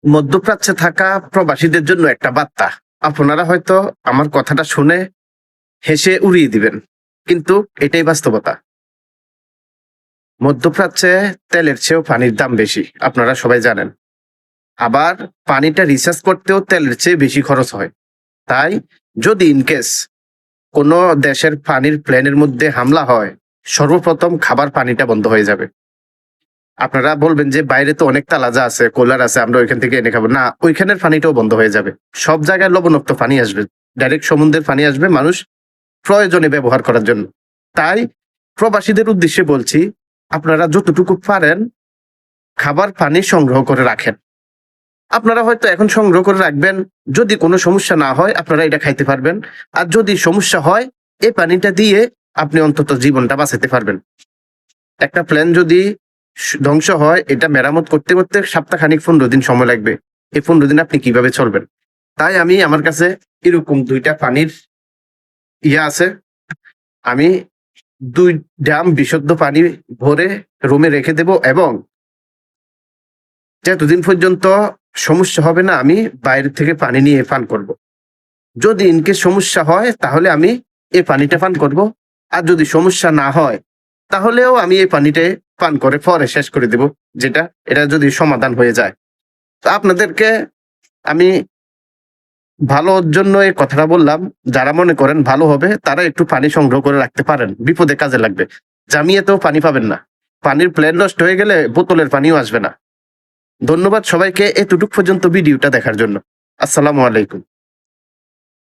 মধ্যপ্রাচ্যে থাকা প্রবাসীদের জন্য একটা বার্তা। আপনারা হয়তো আমার কথাটা শুনে হেসে উড়িয়ে দিবেন, কিন্তু এটাই বাস্তবতা। মধ্যপ্রাচ্যে তেলের চেয়েও পানির দাম বেশি, আপনারা সবাই জানেন। আবার পানিটা রিচার্জ করতেও তেলের চেয়ে বেশি খরচ হয়। তাই যদি ইনকেস কোনো দেশের পানির প্লেনের মধ্যে হামলা হয়, সর্বপ্রথম খাবার পানিটা বন্ধ হয়ে যাবে। আপনারা বলবেন যে বাইরে তো অনেক তালাজা আছে, কুলার আছে, আমরা ওইখান থেকে এনে খাবো। না, ওইখানের পানিটাও বন্ধ হয়ে যাবে। সব জায়গায় লবণাক্ত পানি আসবে, ডাইরেক্ট সমুদ্রের পানি আসবে মানুষ প্রয়োজনে ব্যবহার করার জন্য। তাই প্রবাসীদের উদ্দেশ্যে বলছি, আপনারা যতটুকু পারেন খাবার পানি সংগ্রহ করে রাখেন। আপনারা হয়তো এখন সংগ্রহ করে রাখবেন, যদি কোনো সমস্যা না হয় আপনারা এটা খাইতে পারবেন। আর যদি সমস্যা হয়, এই পানিটা দিয়ে আপনি অন্তত জীবনটা বাঁচাতে পারবেন। একটা প্লেন যদি ধ্বংস হয়, এটা মেরামত করতে করতে সপ্তাহখানিক 15 দিন সময় লাগবে। এই 15 দিন আপনি কিভাবে চলবেন? তাই আমি আমার কাছে এরকম 2টা পানির আছে। আমি 2 ড্রাম বিশুদ্ধ পানি ভরে রুমে রেখে দেব, এবং যতদিন পর্যন্ত সমস্যা হবে না আমি বাইরে থেকে পানি নিয়ে পান করব। যদি ইনকেস সমস্যা হয় তাহলে আমি এই পানিটা পান করব। আর যদি সমস্যা না হয় তাহলেও আমি এই পানিটা পান করে পরে শেষ করে দেব, এটা যদি সমাধান হয়ে যায়। তো আপনাদেরকে আমি ভালোর জন্য এই কথাটা বললাম। যারা মনে করেন ভালো হবে তারা একটু পানি সংগ্রহ করে রাখতে পারেন, বিপদে কাজে লাগবে। জামিয়াতেও পানি পাবেন না, পানির প্লেন নষ্ট হয়ে গেলে বোতলের পানিও আসবে না। ধন্যবাদ সবাইকে এতটুক পর্যন্ত ভিডিওটা দেখার জন্য। আসসালামু আলাইকুম।